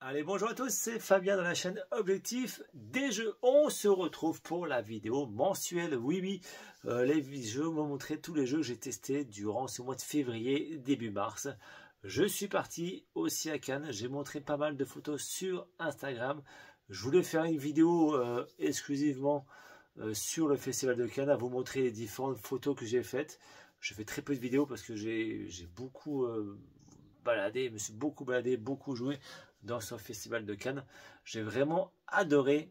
Allez, bonjour à tous, c'est Fabien dans la chaîne Objectif des Jeux. On se retrouve pour la vidéo mensuelle. Oui, je vais vous montrer tous les jeux que j'ai testés durant ce mois de février, début mars. Je suis parti aussi à Cannes, j'ai montré pas mal de photos sur Instagram. Je voulais faire une vidéo exclusivement sur le Festival de Cannes, à vous montrer les différentes photos que j'ai faites. Je fais très peu de vidéos parce que j'ai beaucoup baladé, je me suis beaucoup baladé, beaucoup joué dans ce festival de Cannes. J'ai vraiment adoré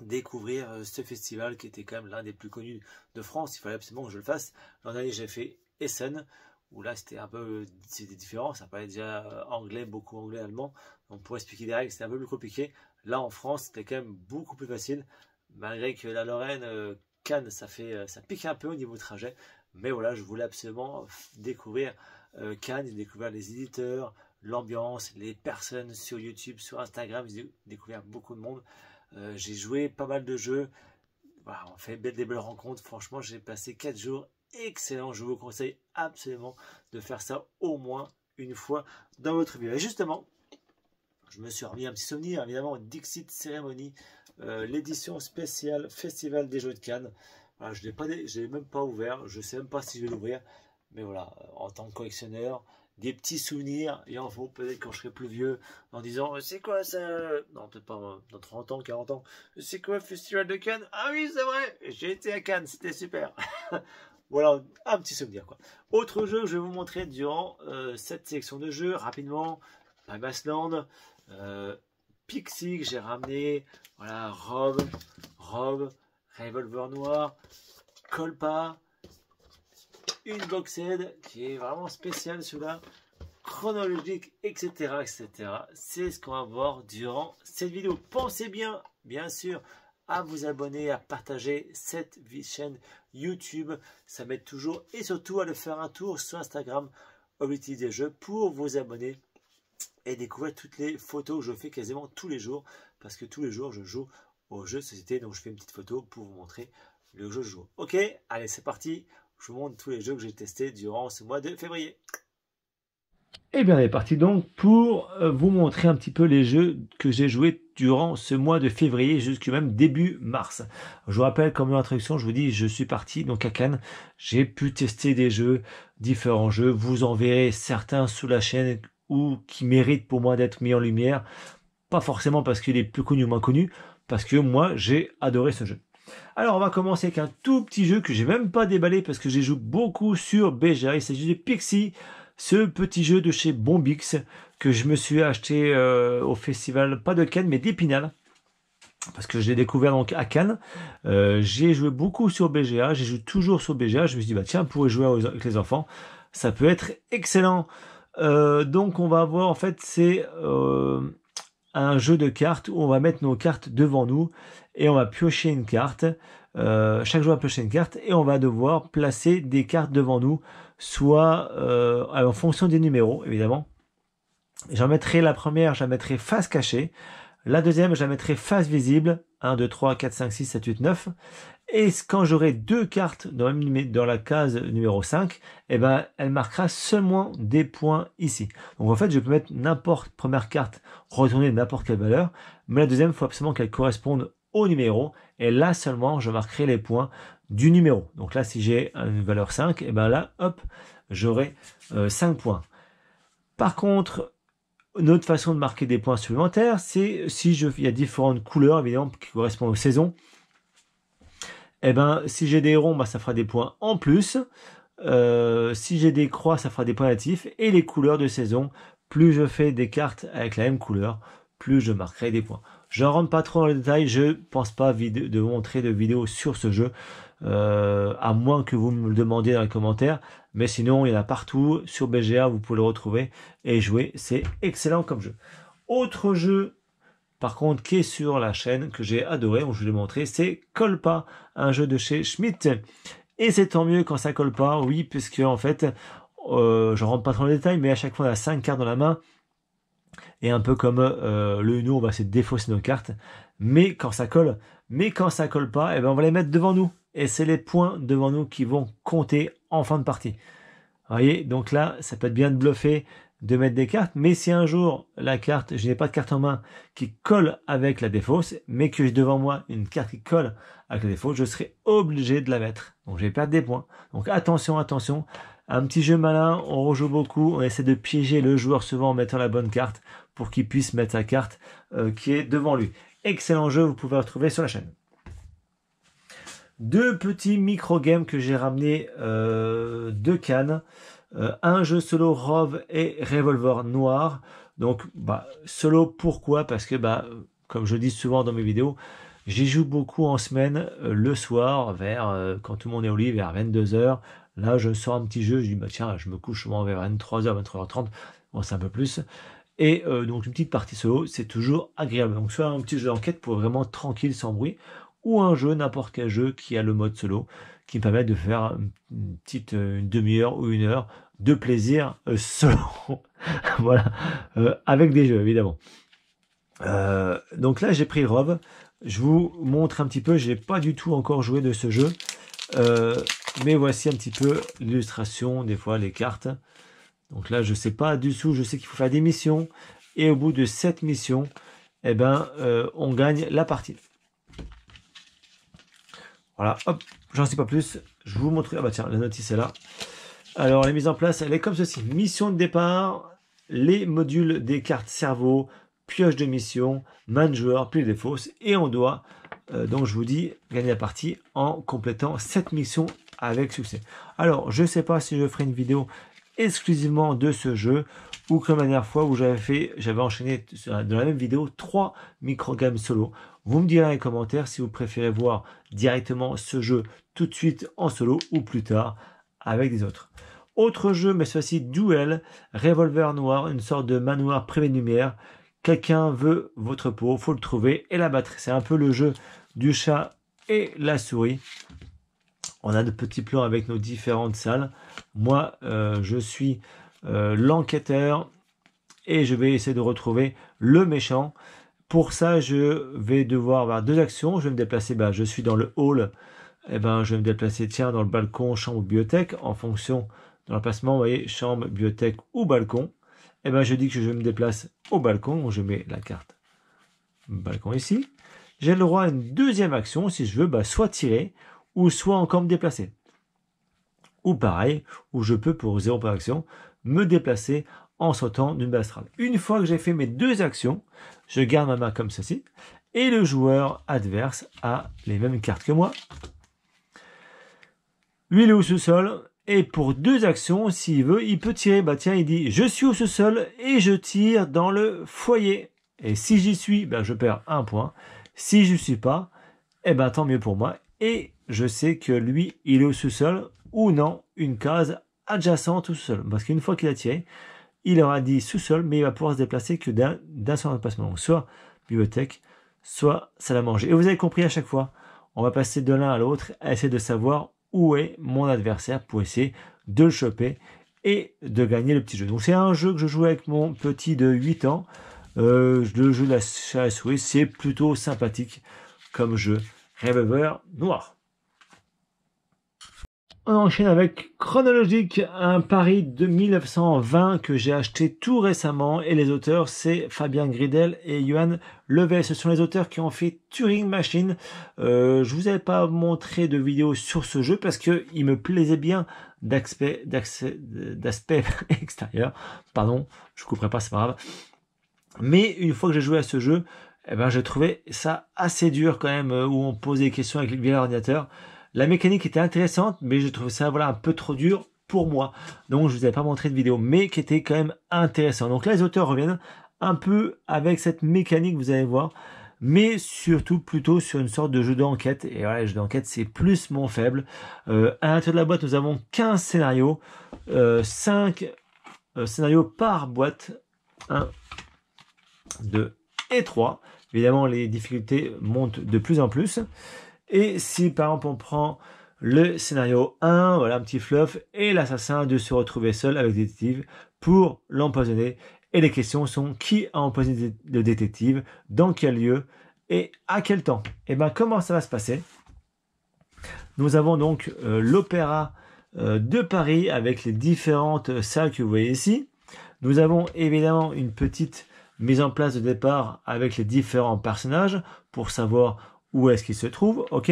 découvrir ce festival qui était quand même l'un des plus connus de France. Il fallait absolument que je le fasse. L'an dernier, j'ai fait Essen, où là c'était un peu différent. Ça parlait déjà anglais, beaucoup anglais, allemand. Donc pour expliquer des règles, c'était un peu plus compliqué. Là en France, c'était quand même beaucoup plus facile. Malgré que la Lorraine, Cannes, ça pique un peu au niveau trajet. Mais voilà, je voulais absolument découvrir Cannes, découvrir les éditeurs, l'ambiance, les personnes sur YouTube, sur Instagram. J'ai découvert beaucoup de monde. J'ai joué pas mal de jeux. Voilà, on fait des belles rencontres. Franchement, j'ai passé 4 jours excellents. Je vous conseille absolument de faire ça au moins une fois dans votre vie. Et justement, je me suis remis un petit souvenir, évidemment, Dixit Ceremony, l'édition spéciale Festival des Jeux de Cannes. Voilà, je l'ai même pas ouvert. Je ne sais même pas si je vais l'ouvrir. Mais voilà, en tant que collectionneur, des petits souvenirs, il en faut peut-être quand je serai plus vieux, en disant c'est quoi ça? Non, peut-être pas dans 30 ans, 40 ans. C'est quoi le Festival de Cannes? Ah oui, c'est vrai, j'ai été à Cannes, c'était super. Voilà, un petit souvenir quoi. Autre jeu que je vais vous montrer durant cette sélection de jeux, rapidement, Bassland, Pixie que j'ai ramené, voilà, Rob, Revolver Noir, Colpa, une boxed qui est vraiment spéciale, celui-là, chronologique, etc. C'est ce qu'on va voir durant cette vidéo. Pensez bien sûr, à vous abonner, à partager cette chaîne YouTube. Ça m'aide toujours. Et surtout, à le faire un tour sur Instagram, Objectif des Jeux, pour vous abonner et découvrir toutes les photos que je fais quasiment tous les jours. Parce que tous les jours, je joue aux jeux de société. Donc, je fais une petite photo pour vous montrer le jeu que je joue. Ok, allez, c'est parti. Je vous montre tous les jeux que j'ai testés durant ce mois de février. Et bien, on est parti donc pour vous montrer un petit peu les jeux que j'ai joués durant ce mois de février jusqu'à même début mars. Je vous rappelle, comme introduction, je vous dis, je suis parti donc à Cannes. J'ai pu tester des jeux, différents jeux. Vous en verrez certains sous la chaîne ou qui méritent pour moi d'être mis en lumière. Pas forcément parce qu'il est plus connu ou moins connu, parce que moi, j'ai adoré ce jeu. Alors on va commencer avec un tout petit jeu que j'ai même pas déballé parce que j'ai joué beaucoup sur BGA. Il s'agit de Pixie, ce petit jeu de chez Bombix que je me suis acheté au festival, pas de Cannes mais d'Épinal, parce que je l'ai découvert donc à Cannes. J'ai joué beaucoup sur BGA, j'ai joué toujours sur BGA. Je me suis dit bah tiens, pour jouer avec les enfants, ça peut être excellent. Donc on va voir, en fait c'est un jeu de cartes où on va mettre nos cartes devant nous et on va piocher une carte. Chaque joueur va piocher une carte et on va devoir placer des cartes devant nous, soit en fonction des numéros, évidemment. J'en mettrai la première, je la mettrai face cachée. La deuxième, je la mettrai face visible. 1, 2, 3, 4, 5, 6, 7, 8, 9. Et quand j'aurai deux cartes dans la case numéro 5, eh ben, elle marquera seulement des points ici. Donc en fait, je peux mettre n'importe première carte, retourner n'importe quelle valeur, mais la deuxième, il faut absolument qu'elle corresponde au numéro. Et là seulement, je marquerai les points du numéro. Donc là, si j'ai une valeur 5, et ben là, hop, j'aurai 5 points. Par contre, une autre façon de marquer des points supplémentaires, c'est il y a différentes couleurs, évidemment, qui correspondent aux saisons. Eh ben, si j'ai des ronds, bah, ça fera des points en plus. Si j'ai des croix, ça fera des points natifs. Et les couleurs de saison, plus je fais des cartes avec la même couleur, plus je marquerai des points. Je ne rentre pas trop dans les détails, je ne pense pas de vous montrer de vidéo sur ce jeu, à moins que vous me le demandiez dans les commentaires. Mais sinon, il y en a partout. Sur BGA, vous pouvez le retrouver et jouer. C'est excellent comme jeu. Autre jeu, par contre, qui est sur la chaîne, que j'ai adoré, je vous l'ai montré, c'est Colpa, un jeu de chez Schmitt. Et c'est tant mieux quand ça colle pas, oui, puisque en fait, je rentre pas trop dans les détails, mais à chaque fois on a 5 cartes dans la main. Et un peu comme le Uno, on va essayer de défausser nos cartes. Mais quand ça colle pas, eh ben on va les mettre devant nous. Et c'est les points devant nous qui vont compter en fin de partie. Vous voyez, donc là, ça peut être bien de bluffer, de mettre des cartes, mais si un jour la carte, je n'ai pas de carte en main qui colle avec la défausse, mais que j'ai devant moi une carte qui colle avec la défausse, je serai obligé de la mettre. Donc je vais perdre des points. Donc attention, attention. Un petit jeu malin, on rejoue beaucoup, on essaie de piéger le joueur souvent en mettant la bonne carte pour qu'il puisse mettre sa carte qui est devant lui. Excellent jeu, vous pouvez le retrouver sur la chaîne. Deux petits micro-games que j'ai ramenés de Cannes. Un jeu solo Rove et Revolver Noir. Donc solo, pourquoi? Parce que comme je dis souvent dans mes vidéos, j'y joue beaucoup en semaine le soir vers quand tout le monde est au lit vers 22 h. Là je sors un petit jeu, je dis tiens, je me couche souvent vers 23 h, 23 h 30, bon c'est un peu plus. Et donc une petite partie solo, c'est toujours agréable. Donc soit un petit jeu d'enquête pour vraiment tranquille, sans bruit, ou un jeu, n'importe quel jeu qui a le mode solo, qui me permet de faire une demi-heure ou 1 heure de plaisir solo. Voilà, avec des jeux évidemment. Donc là j'ai pris Rove. Je vous montre un petit peu, j'ai pas du tout encore joué de ce jeu. Mais voici un petit peu l'illustration, des fois les cartes. Donc là je sais pas du tout, je sais qu'il faut faire des missions. Et au bout de 7 missions, on gagne la partie. Voilà, hop, j'en sais pas plus. Je vous montre. Ah bah tiens, la notice est là. Alors, la mise en place, elle est comme ceci. Mission de départ, les modules des cartes cerveau, pioche de mission, main de joueur, puis des fausses. Et on doit, donc je vous dis, gagner la partie en complétant cette mission avec succès. Alors, je ne sais pas si je ferai une vidéo exclusivement de ce jeu ou comme la dernière fois où j'avais enchaîné dans la même vidéo 3 micro-games solo. Vous me direz dans les commentaires si vous préférez voir directement ce jeu tout de suite en solo ou plus tard avec des autres. Autre jeu, mais cette fois-ci Duel, Revolver Noir, une sorte de manoir privé de lumière. Quelqu'un veut votre peau, faut le trouver et la battre. C'est un peu le jeu du chat et la souris. On a de petits plans avec nos différentes salles. Moi, je suis l'enquêteur et je vais essayer de retrouver le méchant. Pour ça, je vais devoir avoir 2 actions. Je vais me déplacer, je suis dans le hall. Je vais me déplacer, dans le balcon, chambre ou bibliothèque, en fonction de l'emplacement. Vous voyez, chambre, bibliothèque ou balcon. Je dis que je me déplace au balcon. Je mets la carte balcon ici. J'ai le droit à une deuxième action, si je veux, soit tirer, ou soit encore me déplacer. Ou pareil, où je peux, pour 0 par action, me déplacer en sautant d'une base astrale. Une fois que j'ai fait mes 2 actions, je garde ma main comme ceci, et le joueur adverse a les mêmes cartes que moi. Lui, il est au sous-sol, et pour 2 actions, s'il veut, il peut tirer. Il dit, je suis au sous-sol, et je tire dans le foyer. Et si j'y suis, je perds 1 point. Si je ne suis pas, tant mieux pour moi. Et je sais que lui, il est au sous-sol, ou non, une case adjacente au sous-sol. Parce qu'une fois qu'il a tiré, il aura dit sous-sol, mais il va pouvoir se déplacer que d'un seul emplacement. Donc soit bibliothèque, soit salle à manger. Et vous avez compris à chaque fois, on va passer de l'un à l'autre, à essayer de savoir où est mon adversaire pour essayer de le choper et de gagner le petit jeu. Donc c'est un jeu que je joue avec mon petit de 8 ans. Le jeu de la chat à la souris, c'est plutôt sympathique comme jeu. Revolver Noir. On enchaîne avec Chronologique, un Paris de 1920 que j'ai acheté tout récemment et les auteurs c'est Fabien Gridel et Johan Levet. Ce sont les auteurs qui ont fait Turing Machine. Je vous avais pas montré de vidéo sur ce jeu parce que il me plaisait bien d'aspect extérieur. Pardon, je couperai pas, c'est pas grave. Mais une fois que j'ai joué à ce jeu, j'ai trouvé ça assez dur quand même où on pose des questions avec via l'ordinateur. La mécanique était intéressante, mais je trouvais ça un peu trop dur pour moi. Donc je vous avais pas montré de vidéo, mais qui était quand même intéressant. Donc là, les auteurs reviennent un peu avec cette mécanique, vous allez voir, mais surtout plutôt sur une sorte de jeu d'enquête. Et voilà, les jeux d'enquête, c'est plus mon faible. À l'intérieur de la boîte, nous avons 15 scénarios, 5 scénarios par boîte, 1, 2 et 3. Évidemment, les difficultés montent de plus en plus. Et si par exemple on prend le scénario 1, voilà un petit fluff, et l'assassin de se retrouver seul avec le détective pour l'empoisonner. Et les questions sont qui a empoisonné le détective, dans quel lieu et à quel temps. Et comment ça va se passer? Nous avons donc l'Opéra de Paris avec les différentes salles que vous voyez ici. Nous avons évidemment une petite mise en place de départ avec les différents personnages pour savoir où est-ce qu'ils se trouvent, ok?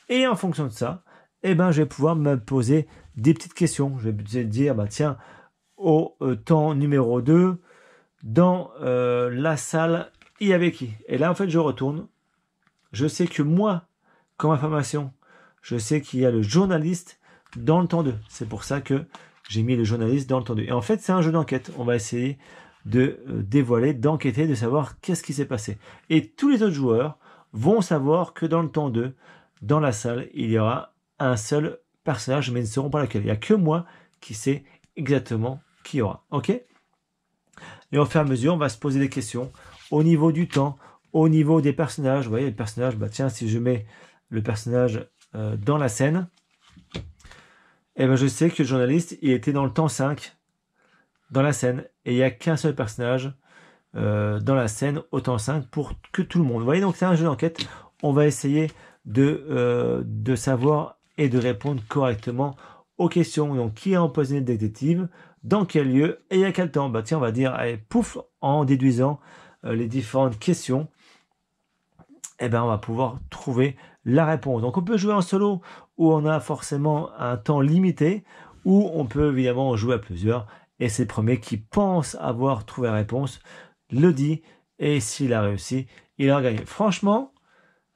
Et en fonction de ça, eh ben, je vais pouvoir me poser des petites questions. Je vais dire, bah, tiens, au temps numéro 2, dans la salle, il y avait qui? Et là, en fait, je retourne. Je sais que moi, comme information, je sais qu'il y a le journaliste dans le temps 2. C'est pour ça que j'ai mis le journaliste dans le temps 2. Et en fait, c'est un jeu d'enquête. On va essayer de dévoiler, d'enquêter, de savoir qu'est-ce qui s'est passé. Et tous les autres joueurs vont savoir que dans le temps 2, dans la salle, il y aura un seul personnage, mais ils ne sauront pas lequel. Il n'y a que moi qui sais exactement qui y aura. Ok? Et au fur et à mesure, on va se poser des questions au niveau du temps, au niveau des personnages. Vous voyez, les personnages, bah tiens, si je mets le personnage dans la scène, eh ben je sais que le journaliste, il était dans le temps 5, dans la scène, et il n'y a qu'un seul personnage dans la scène au temps 5 pour que tout le monde. Vous voyez, donc c'est un jeu d'enquête. On va essayer de savoir et de répondre correctement aux questions. Donc, qui a empoisonné le détective, dans quel lieu et à quel temps? Bah tiens, on va dire, allez, pouf, en déduisant les différentes questions, eh ben on va pouvoir trouver la réponse. Donc on peut jouer en solo où on a forcément un temps limité, ou on peut évidemment jouer à plusieurs, et c'est le premier qui pense avoir trouvé la réponse le dit, et s'il a réussi, il a gagné. Franchement,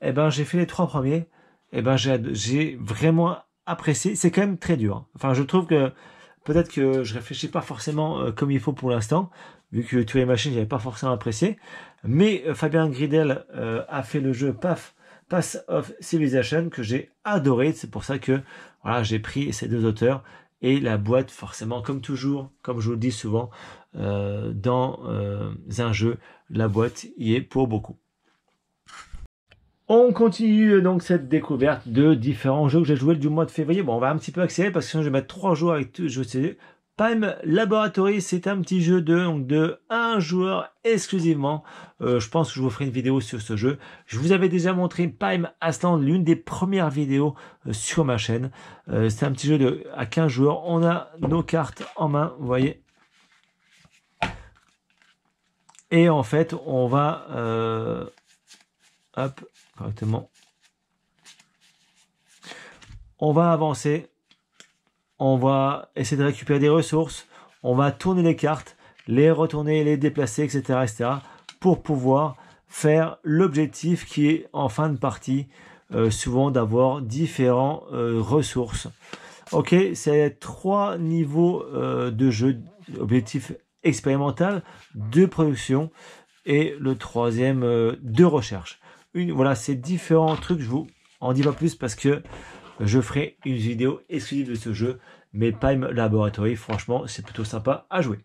eh ben j'ai fait les 3 premiers, eh ben j'ai vraiment apprécié. C'est quand même très dur. Enfin, je trouve que peut-être que je réfléchis pas forcément comme il faut pour l'instant, vu que tous les machines, j'avais pas forcément apprécié. Mais Fabien Gridel a fait le jeu Path of Civilization que j'ai adoré. C'est pour ça que voilà, j'ai pris ces 2 auteurs. Et la boîte, forcément, comme toujours, comme je vous le dis souvent, dans un jeu, la boîte y est pour beaucoup. On continue donc cette découverte de différents jeux que j'ai joués du mois de février. Bon, on va un petit peu accélérer parce que sinon je vais mettre 3 jours avec tout. Je sais. Pime Laboratory, c'est un petit jeu de 1 joueur exclusivement. Je pense que je vous ferai une vidéo sur ce jeu. Je vous avais déjà montré Pime Asland, l'une des premières vidéos sur ma chaîne. C'est un petit jeu à 15 joueurs. On a nos cartes en main, vous voyez. Et en fait, on va... hop, correctement. On va avancer. On va essayer de récupérer des ressources. On va tourner les cartes, les retourner, les déplacer, etc., etc., pour pouvoir faire l'objectif qui est en fin de partie, souvent d'avoir différents ressources. Ok, c'est 3 niveaux de jeu, objectif expérimental, de production, et le 3e de recherche. Voilà, c'est différents trucs. Je vous en dis pas plus parce que je ferai une vidéo exclusive de ce jeu, mais Pime Laboratory, franchement, c'est plutôt sympa à jouer.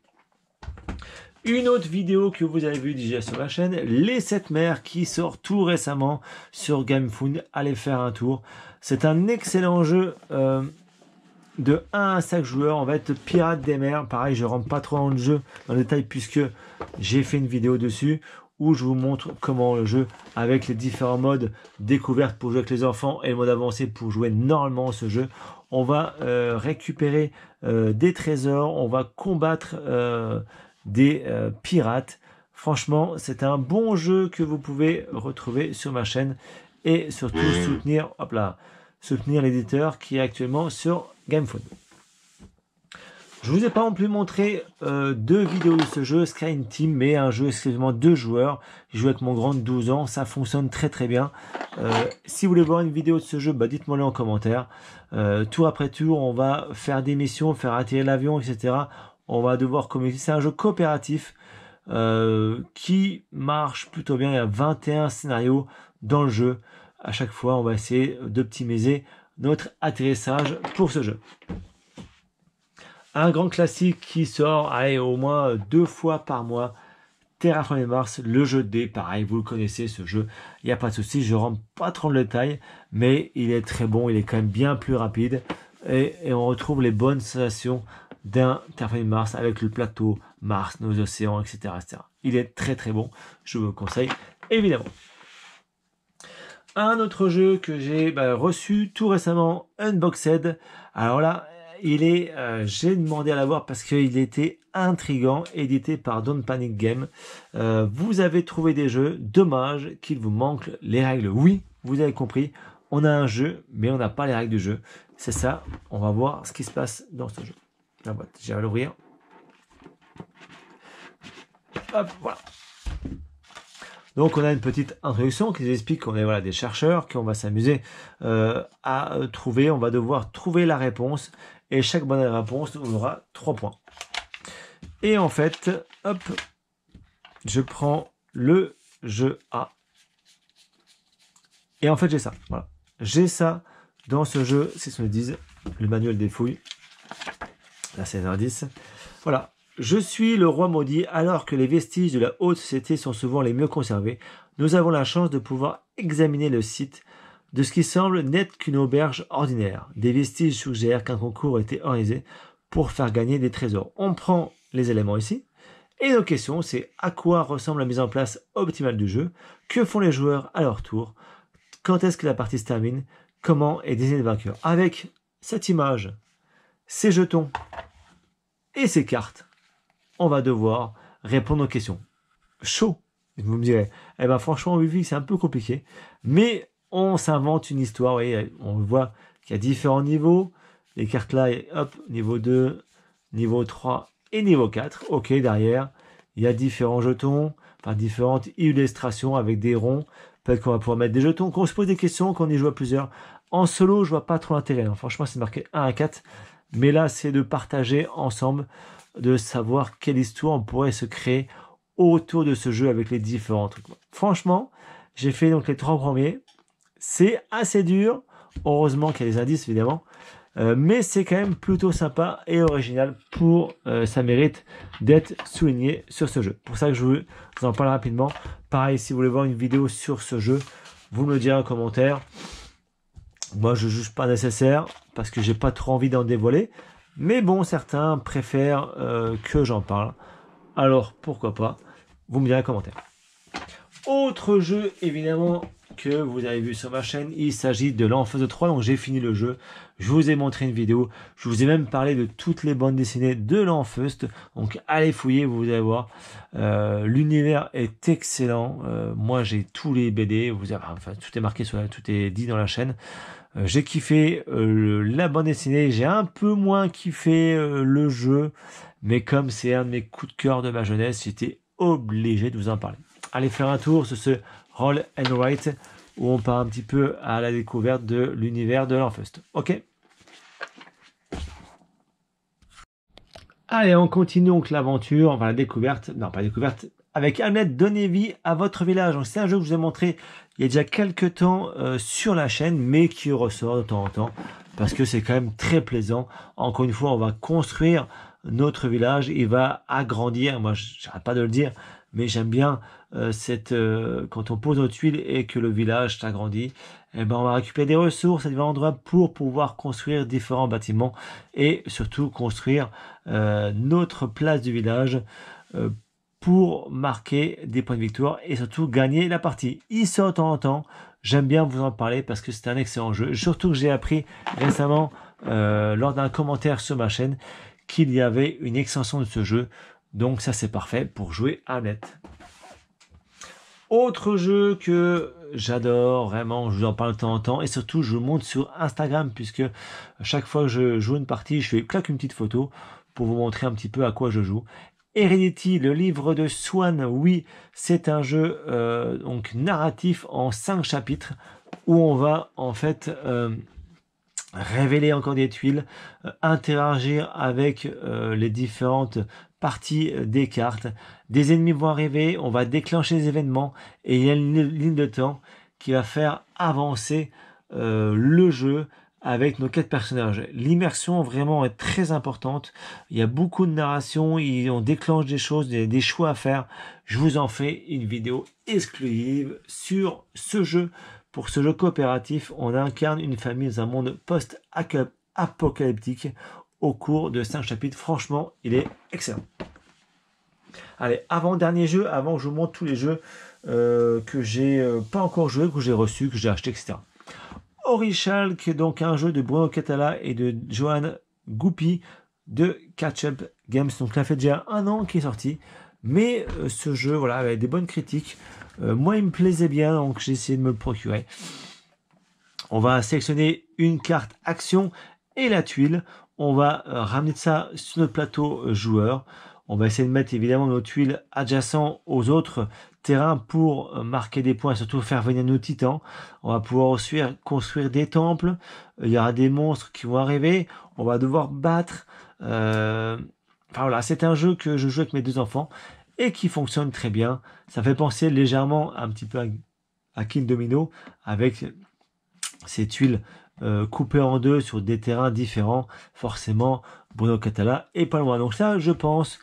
Une autre vidéo que vous avez vue déjà sur ma chaîne, Les 7 mers, qui sort tout récemment sur GameFound. Allez faire un tour. C'est un excellent jeu de 1 à 5 joueurs. On va être pirate des mers. Pareil, je rentre pas trop dans le jeu dans le détail puisque j'ai fait une vidéo dessus où je vous montre comment le jeu, avec les différents modes découverte pour jouer avec les enfants et le mode avancé pour jouer normalement ce jeu, on va récupérer des trésors, on va combattre des pirates. Franchement, c'est un bon jeu que vous pouvez retrouver sur ma chaîne et surtout soutenir l'éditeur qui est actuellement sur GameFound. Je vous ai pas non plus montré 2 vidéos de ce jeu, Sky Team, mais un jeu exclusivement 2 joueurs. Je joue avec mon grand de 12 ans, ça fonctionne très très bien. Si vous voulez voir une vidéo de ce jeu, bah dites-moi le en commentaire. Tour après tour, on va faire des missions, faire atterrir l'avion, etc. On va devoir communiquer. C'est un jeu coopératif qui marche plutôt bien. Il y a 21 scénarios dans le jeu. À chaque fois, on va essayer d'optimiser notre atterrissage pour ce jeu. Un grand classique qui sort au moins 2 fois par mois, Terraforming Mars, le jeu de dés. Pareil, vous le connaissez ce jeu, il n'y a pas de souci, je rentre pas trop dans le détail, mais il est très bon, il est quand même bien plus rapide, et on retrouve les bonnes sensations d'un Terraforming Mars avec le plateau, Mars, nos océans, etc., etc. Il est très très bon, je vous le conseille évidemment. Un autre jeu que j'ai reçu tout récemment, Unboxed. Alors là, j'ai demandé à l'avoir parce qu'il était intriguant, édité par Don't Panic Game. Vous avez trouvé des jeux, dommage qu'il vous manque les règles. Oui, vous avez compris, on a un jeu, mais on n'a pas les règles du jeu. C'est ça, on va voir ce qui se passe dans ce jeu. La boîte, j'ai à l'ouvrir. Hop, voilà. Donc on a une petite introduction qui nous explique qu'on est voilà, des chercheurs, qu'on va s'amuser à trouver, on va devoir trouver la réponse, et chaque bonne réponse, on aura 3 points. Et en fait, hop, je prends le jeu A. Et en fait, j'ai ça. Voilà. J'ai ça dans ce jeu, c'est ce qu'on dit, le manuel des fouilles. Là, c'est l'indice. Voilà. Je suis le roi maudit, alors que les vestiges de la haute société sont souvent les mieux conservés. Nous avons la chance de pouvoir examiner le site de ce qui semble n'être qu'une auberge ordinaire. Des vestiges suggèrent qu'un concours a été organisé pour faire gagner des trésors. On prend les éléments ici. Et nos questions, c'est à quoi ressemble la mise en place optimale du jeu? Que font les joueurs à leur tour? Quand est-ce que la partie se termine? Comment est désigné le vainqueur? Avec cette image, ces jetons et ces cartes, on va devoir répondre aux questions. Chaud, vous me direz. Eh ben franchement, oui, c'est un peu compliqué. Mais on s'invente une histoire. Vous voyez, on voit qu'il y a différents niveaux. Les cartes là, hop, niveau 2, niveau 3 et niveau 4. Ok, derrière, il y a différents jetons, enfin différentes illustrations avec des ronds. Peut-être qu'on va pouvoir mettre des jetons, qu'on se pose des questions, qu'on y joue à plusieurs. En solo, je vois pas trop l'intérêt. Hein. Franchement, c'est marqué 1 à 4. Mais là, c'est de partager ensemble, de savoir quelle histoire on pourrait se créer autour de ce jeu avec les différents trucs. Franchement, j'ai fait donc les 3 premiers. C'est assez dur. Heureusement qu'il y a des indices, évidemment. Mais c'est quand même plutôt sympa et original pour ça mérite d'être souligné sur ce jeu. Pour ça que je vous en parle rapidement. Pareil, si vous voulez voir une vidéo sur ce jeu, vous me le direz en commentaire. Moi, je juge pas nécessaire parce que j'ai pas trop envie d'en dévoiler. Mais bon, certains préfèrent que j'en parle. Alors, pourquoi pas? Vous me direz en commentaire. Autre jeu, évidemment, que vous avez vu sur ma chaîne, il s'agit de l'Enfeust 3. Donc, j'ai fini le jeu. Je vous ai montré une vidéo. Je vous ai même parlé de toutes les bandes dessinées de l'Enfeust. Donc, allez fouiller, vous allez voir. L'univers est excellent. Moi, j'ai tous les BD. Vous avez, enfin, tout est marqué, tout est dit dans la chaîne. J'ai kiffé la bande dessinée, j'ai un peu moins kiffé le jeu, mais comme c'est un de mes coups de cœur de ma jeunesse, j'étais obligé de vous en parler. Allez faire un tour sur ce Roll and Write où on part un petit peu à la découverte de l'univers de l'Enfeust. Ok. Allez, on continue donc l'aventure, enfin la découverte, non pas la découverte, avec Hamlet, donnez vie à votre village. Donc c'est un jeu que je vous ai montré il y a déjà quelques temps sur la chaîne, mais qui ressort de temps en temps, parce que c'est quand même très plaisant. Encore une fois, on va construire notre village, il va agrandir, moi j'arrête pas de le dire, mais j'aime bien quand on pose nos tuiles et que le village s'agrandit, eh ben on va récupérer des ressources à différents endroits pour pouvoir construire différents bâtiments et surtout construire notre place du village pour marquer des points de victoire et surtout gagner la partie. Il sort de temps en temps, j'aime bien vous en parler parce que c'est un excellent jeu, surtout que j'ai appris récemment lors d'un commentaire sur ma chaîne qu'il y avait une extension de ce jeu, donc ça c'est parfait pour jouer à Hamlet. Autre jeu que j'adore, vraiment, je vous en parle de temps en temps, et surtout je vous montre sur Instagram, puisque chaque fois que je joue une partie, je fais claque une petite photo pour vous montrer un petit peu à quoi je joue. Heredity, le livre de Swan, oui, c'est un jeu donc narratif en 5 chapitres, où on va en fait révéler encore des tuiles, interagir avec les différentes parties des cartes. Des ennemis vont arriver, on va déclencher les événements et il y a une ligne de temps qui va faire avancer le jeu avec nos 4 personnages. L'immersion vraiment est très importante. Il y a beaucoup de narration, on déclenche des choses, des choix à faire. Je vous en fais une vidéo exclusive sur ce jeu. Pour ce jeu coopératif, on incarne une famille dans un monde post-apocalyptique au cours de 5 chapitres. Franchement, il est excellent. Allez, avant-dernier jeu, avant que je vous montre tous les jeux que j'ai pas encore joué, que j'ai reçus, que j'ai acheté, etc. Orichal, qui est donc un jeu de Bruno Catala et de Johan Goupy de Catch Up Games. Donc là, fait déjà 1 an qu'il est sorti. Mais ce jeu, voilà, avait des bonnes critiques. Moi, il me plaisait bien, donc j'ai essayé de me le procurer. On va sélectionner une carte action et la tuile. On va ramener ça sur notre plateau joueur. On va essayer de mettre évidemment nos tuiles adjacentes aux autres terrains pour marquer des points et surtout faire venir nos titans. On va pouvoir aussi construire des temples. Il y aura des monstres qui vont arriver. On va devoir battre. Enfin voilà, c'est un jeu que je joue avec mes 2 enfants et qui fonctionne très bien. Ça fait penser légèrement un petit peu à King Domino avec ces tuiles coupées en 2 sur des terrains différents. Forcément, Bruno Catala est pas loin. Donc ça, je pense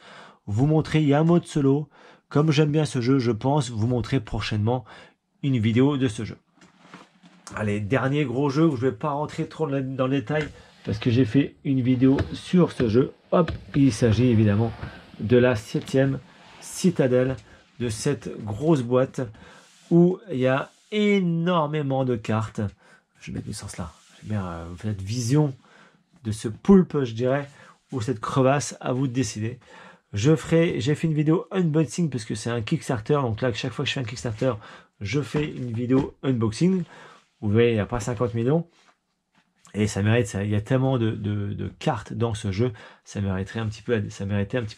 vous montrer, il y a un mode solo. Comme j'aime bien ce jeu, je pense vous montrer prochainement une vidéo de ce jeu. Allez, dernier gros jeu où je ne vais pas rentrer trop dans le détail parce que j'ai fait une vidéo sur ce jeu. Hop, il s'agit évidemment de la 7e citadelle, de cette grosse boîte où il y a énormément de cartes. Je vais mettre du sens là. J'aime bien cette vision de ce poulpe, je dirais, ou cette crevasse, à vous de décider. J'ai fait une vidéo unboxing parce que c'est un Kickstarter. Donc là, chaque fois que je fais un Kickstarter, je fais une vidéo unboxing. Vous voyez, il n'y a pas 50 millions. Et ça mérite ça. Il y a tellement de cartes dans ce jeu. Ça méritait un petit peu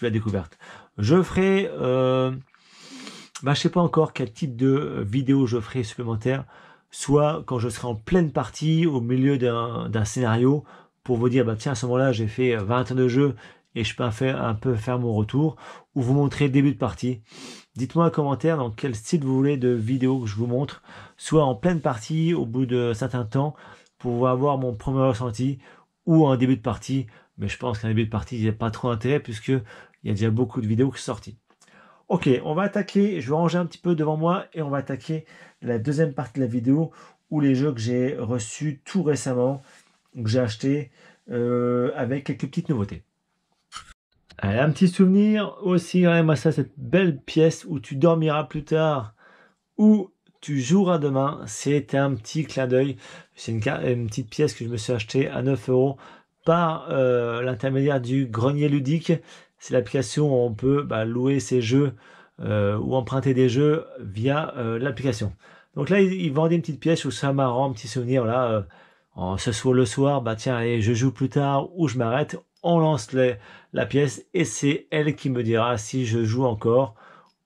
la découverte. Je ferai, je ne sais pas encore quel type de vidéo je ferai supplémentaire. Soit quand je serai en pleine partie, au milieu d'un scénario, pour vous dire, bah tiens, à ce moment-là, j'ai fait 20 heures de jeu et je peux un peu faire mon retour, ou vous montrer le début de partie. Dites-moi en commentaire dans quel style vous voulez de vidéo que je vous montre, soit en pleine partie, au bout de certains temps, pour avoir mon premier ressenti, ou en début de partie. Mais je pense qu'un début de partie, il n'y a pas trop d'intérêt, puisque il y a déjà beaucoup de vidéos qui sont sorties. Ok, on va attaquer, je vais ranger un petit peu devant moi, et on va attaquer la deuxième partie de la vidéo, où les jeux que j'ai reçus tout récemment, que j'ai acheté, avec quelques petites nouveautés. Allez, un petit souvenir aussi, regardez-moi ça, cette belle pièce où tu dormiras plus tard, où tu joueras demain. C'est un petit clin d'œil. C'est une petite pièce que je me suis achetée à 9 € par l'intermédiaire du grenier ludique. C'est l'application où on peut louer ses jeux ou emprunter des jeux via l'application. Donc là, ils vendaient une petite pièce où c'est marrant, un petit souvenir. Là, ce soit le soir, tiens, allez, je joue plus tard ou je m'arrête. On lance la pièce et c'est elle qui me dira si je joue encore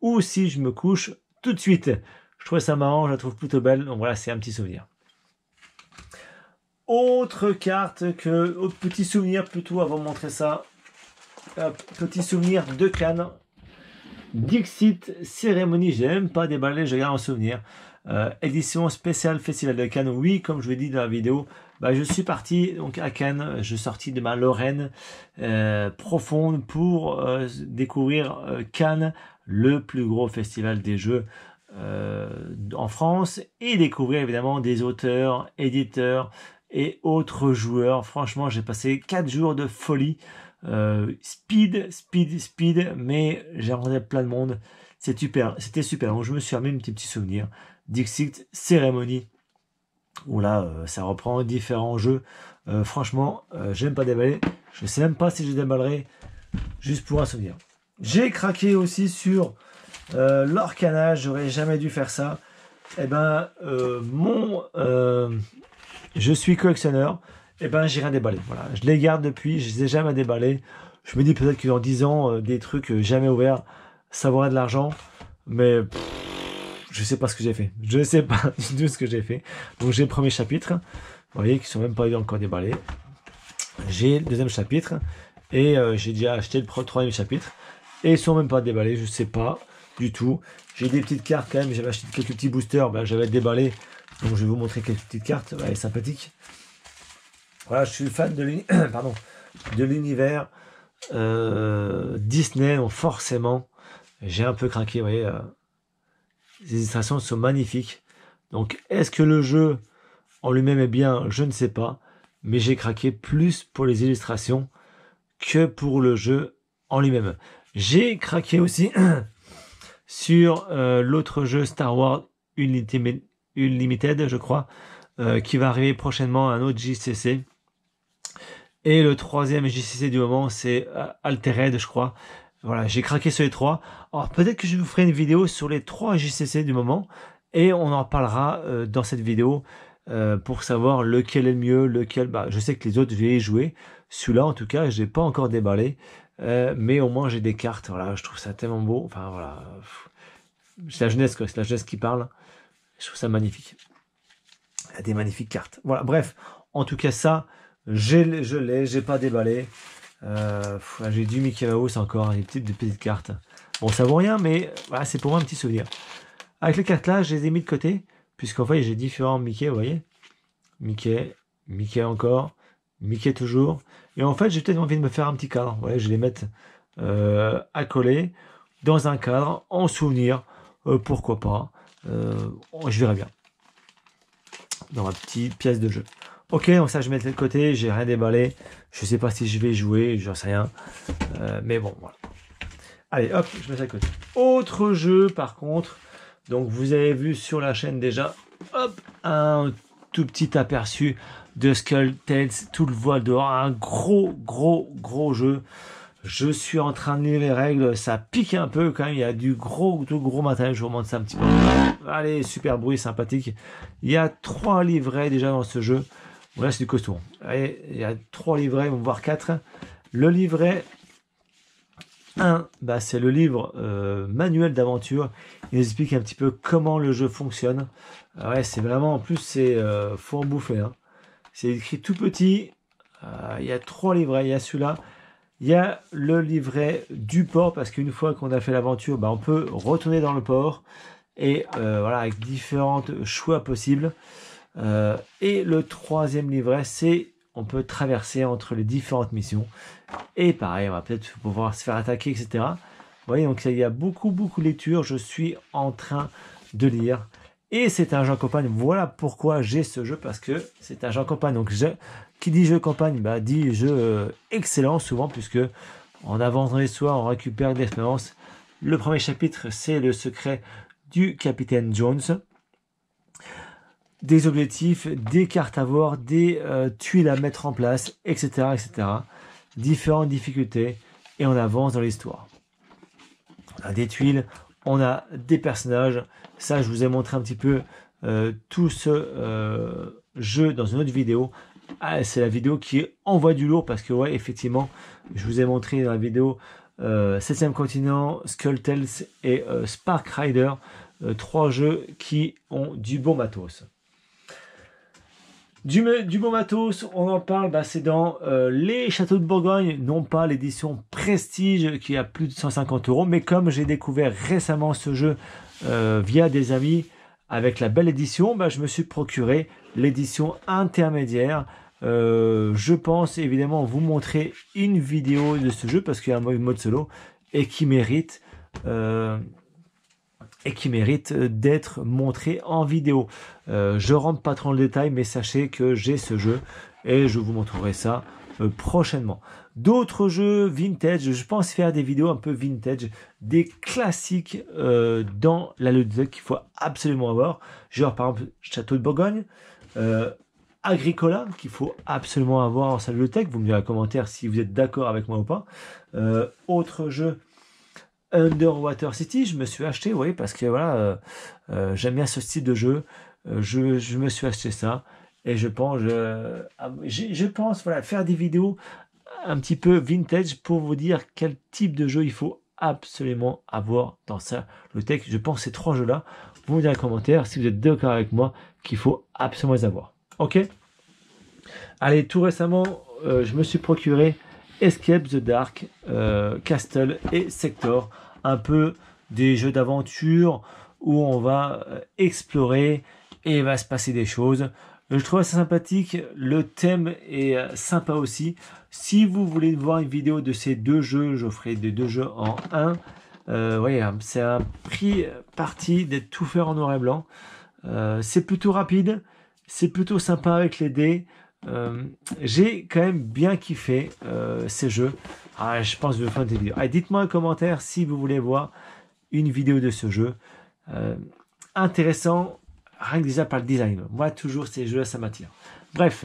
ou si je me couche tout de suite. Je trouve ça marrant, je la trouve plutôt belle. Donc voilà, c'est un petit souvenir. Autre carte autre petit souvenir plutôt avant de montrer ça. Petit souvenir de Cannes. Dixit Cérémonie, je n'ai même pas déballé, je garde un souvenir. Édition spéciale Festival de Cannes. Oui, comme je vous ai dit dans la vidéo, je suis parti donc à Cannes, je suis sorti de ma Lorraine profonde pour découvrir Cannes, le plus gros festival des jeux en France, et découvrir évidemment des auteurs, éditeurs et autres joueurs. Franchement, j'ai passé 4 jours de folie. Speed, mais j'ai rencontré plein de monde. C'était super. Donc je me suis remis un petit souvenir. Dixit Cérémonie, où là ça reprend différents jeux. Franchement, j'aime pas déballer. Je sais même pas si je déballerai, juste pour un souvenir. J'ai craqué aussi sur l'Orcana. J'aurais jamais dû faire ça. Je suis collectionneur. J'ai rien déballé. Voilà, je les garde depuis, je les ai jamais déballés. Je me dis peut-être que dans 10 ans, des trucs jamais ouverts, ça vaudrait de l'argent. Mais je sais pas ce que j'ai fait. Je sais pas du tout ce que j'ai fait. Donc j'ai le premier chapitre. Vous voyez qu'ils sont même pas encore déballés. J'ai le deuxième chapitre. Et j'ai déjà acheté le troisième chapitre. Et ils sont même pas déballés. Je sais pas du tout. J'ai des petites cartes quand même. J'avais acheté quelques petits boosters. J'avais déballé. Donc je vais vous montrer quelques petites cartes. Elle est sympathique. Voilà, je suis fan de l'univers Disney, donc forcément, j'ai un peu craqué. Vous voyez, les illustrations sont magnifiques. Donc, est-ce que le jeu en lui-même est bien? Je ne sais pas, mais j'ai craqué plus pour les illustrations que pour le jeu en lui-même. J'ai craqué aussi sur l'autre jeu Star Wars Unlimited, je crois, qui va arriver prochainement, un autre JCC. Et le troisième JCC du moment, c'est Altered, je crois. Voilà, j'ai craqué sur les trois. Alors peut-être que je vous ferai une vidéo sur les trois JCC du moment et on en parlera dans cette vidéo pour savoir lequel est le mieux, lequel. Bah, je sais que les autres, je vais y jouer. Celui-là, en tout cas, je n'ai pas encore déballé, mais au moins j'ai des cartes. Voilà, je trouve ça tellement beau. Enfin voilà, c'est la jeunesse, quoi. C'est la jeunesse qui parle. Je trouve ça magnifique. Il y a des magnifiques cartes. Voilà, bref, en tout cas ça, je l'ai, j'ai pas déballé. J'ai du Mickey Mouse encore, des petites cartes. Bon, ça vaut rien, mais voilà, c'est pour moi un petit souvenir. Avec les cartes là, je les ai mis de côté, puisqu'en fait j'ai différents Mickey, vous voyez. Mickey, Mickey encore, Mickey toujours. Et en fait, j'ai peut-être envie de me faire un petit cadre. Voilà, je vais les mettre à coller dans un cadre, en souvenir. Pourquoi pas. Je verrai bien. Dans ma petite pièce de jeu. Ok, donc ça je mets de côté, j'ai rien déballé. Je sais pas si je vais jouer, j'en sais rien. Mais bon, voilà. Allez, hop, je mets ça de côté. Autre jeu, par contre. Donc vous avez vu sur la chaîne déjà, hop, un tout petit aperçu de Skull Tales, tout le voile dehors. Un gros jeu. Je suis en train de lire les règles, ça pique un peu quand même, il y a du gros matériel, je vous montre ça un petit peu. Allez, super bruit, sympathique. Il y a 3 livrets déjà dans ce jeu. Voilà, c'est du costaud. Allez, il y a 3 livrets, voire 4. Le livret 1, bah, c'est le livre manuel d'aventure. Il nous explique un petit peu comment le jeu fonctionne. Ouais, c'est vraiment, en plus, c'est faut en bouffer. Hein. C'est écrit tout petit. Il y a 3 livrets, il y a celui-là. Il y a le livret du port, parce qu'une fois qu'on a fait l'aventure, bah, on peut retourner dans le port. Et voilà, avec différents choix possibles. Et le 3e livret, c'est on peut traverser entre les différentes missions. Et pareil, on va peut-être pouvoir se faire attaquer, etc. Vous voyez, donc il y a beaucoup de lectures. Je suis en train de lire. Et c'est un jeu en campagne. Voilà pourquoi j'ai ce jeu, parce que c'est un jeu en campagne. Donc qui dit jeu campagne, bah, dit jeu excellent souvent, puisque en avance dans l'histoire, on récupère de l'expérience. Le premier chapitre, c'est le secret du capitaine Jones. Des objectifs, des cartes à voir, des tuiles à mettre en place, etc. Différentes difficultés, et on avance dans l'histoire. On a des tuiles, on a des personnages. Ça, je vous ai montré un petit peu tout ce jeu dans une autre vidéo. C'est la vidéo qui envoie du lourd, parce que ouais, effectivement, je vous ai montré dans la vidéo 7e continent, Skull Tales et Spark Rider, 3 jeux qui ont du bon matos. Du bon matos, on en parle, bah, c'est dans les Châteaux de Bourgogne, non pas l'édition Prestige qui a plus de 150 €, mais comme j'ai découvert récemment ce jeu via des amis avec la belle édition, bah, je me suis procuré l'édition intermédiaire. Je pense évidemment vous montrer une vidéo de ce jeu, parce qu'il y a un mode solo et qui mérite d'être montré en vidéo. Je rentre pas trop dans le détail, mais sachez que j'ai ce jeu et je vous montrerai ça prochainement. D'autres jeux vintage, je pense faire des vidéos un peu vintage, des classiques dans la ludothèque qu'il faut absolument avoir. Genre par exemple Château de Bourgogne, Agricola qu'il faut absolument avoir en sa ludothèque. Vous me direz en commentaire si vous êtes d'accord avec moi ou pas. Autre jeu, Underwater City, je me suis acheté, vous voyez, parce que voilà, j'aime bien ce style de jeu. Je me suis acheté ça, et je pense voilà, faire des vidéos un petit peu vintage pour vous dire quel type de jeu il faut absolument avoir dans sa ludothèque. Je pense ces 3 jeux-là. Vous me direz en commentaire si vous êtes d'accord avec moi qu'il faut absolument les avoir. Ok. Allez, tout récemment, je me suis procuré Escape the Dark, Castle et Sector, un peu des jeux d'aventure où on va explorer et il va se passer des choses. Je trouve ça sympathique, le thème est sympa aussi. Si vous voulez voir une vidéo de ces 2 jeux, je ferai des 2 jeux en 1. Voyez, c'est un prix parti d'être tout faire en noir et blanc. C'est plutôt rapide, c'est plutôt sympa avec les dés. J'ai quand même bien kiffé ces jeux. Je pense que je vais faire des vidéos. Dites-moi en commentaire si vous voulez voir une vidéo de ce jeu. Intéressant, rien que déjà par le design. Moi, toujours ces jeux-là, ça m'attire. Bref,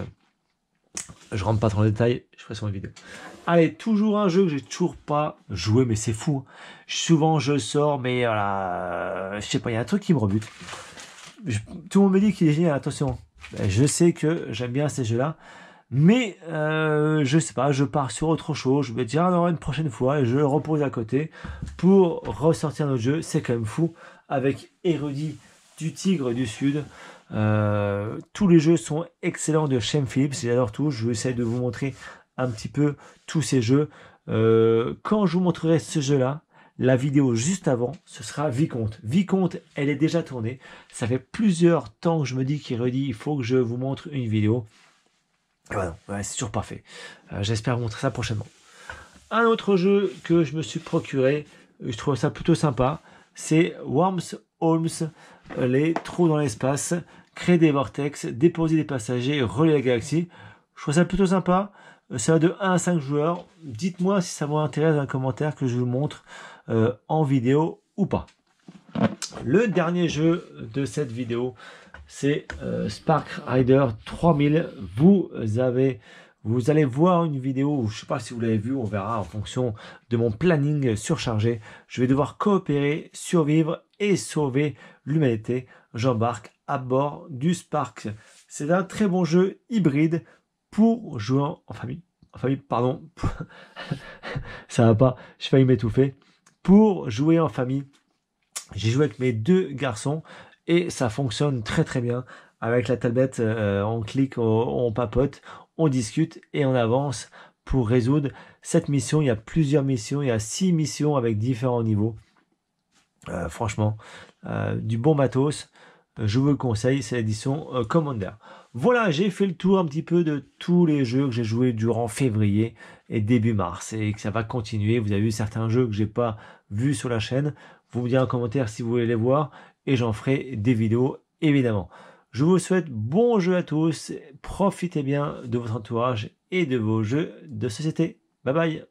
Je rentre pas trop dans le détail, je ferai sur une vidéo. Allez, toujours un jeu que j'ai toujours pas joué, mais c'est fou. Souvent je le sors, mais voilà, je sais pas, il y a un truc qui me rebute. Tout le monde me dit qu'il est génial, attention. Je sais que j'aime bien ces jeux-là, mais je sais pas, je pars sur autre chose. Je vais dire non, une prochaine fois et je le repose à côté pour ressortir notre jeu. C'est quand même fou avec Érudit du Tigre du Sud. Tous les jeux sont excellents de Shem Phillips, j'adore tout. Je vais essayer de vous montrer un petit peu tous ces jeux. Quand je vous montrerai ce jeu-là, la vidéo juste avant, ce sera Vicomte. Vicomte, elle est déjà tournée. Ça fait plusieurs temps que je me dis qu'Érudit, il faut que je vous montre une vidéo. Voilà, ouais, c'est toujours parfait. J'espère vous montrer ça prochainement. Un autre jeu que je me suis procuré, je trouve ça plutôt sympa, c'est Worms Holmes, les trous dans l'espace, créer des vortex, déposer des passagers, relier la galaxie. Je trouve ça plutôt sympa. Ça va de 1 à 5 joueurs. Dites-moi si ça vous intéresse dans les commentaires que je vous montre en vidéo ou pas. Le dernier jeu de cette vidéo, c'est Spark Rider 3000. Vous allez voir une vidéo, je ne sais pas si vous l'avez vu, on verra en fonction de mon planning surchargé. Je vais devoir coopérer, survivre et sauver l'humanité. J'embarque à bord du Spark. C'est un très bon jeu hybride pour jouer en famille. En famille, pardon. Ça va pas, j'ai failli m'étouffer. Pour jouer en famille, j'ai joué avec mes 2 garçons et ça fonctionne très très bien. Avec la tablette, on clique, on papote, on discute et on avance pour résoudre cette mission. Il y a plusieurs missions, il y a 6 missions avec différents niveaux. Franchement, du bon matos. Je vous le conseille, c'est l'édition Commander. Voilà, j'ai fait le tour un petit peu de tous les jeux que j'ai joués durant février et début mars et que ça va continuer. Vous avez vu certains jeux que j'ai pas vus sur la chaîne. Vous me direz en commentaire si vous voulez les voir et j'en ferai des vidéos évidemment. Je vous souhaite bon jeu à tous. Profitez bien de votre entourage et de vos jeux de société. Bye bye.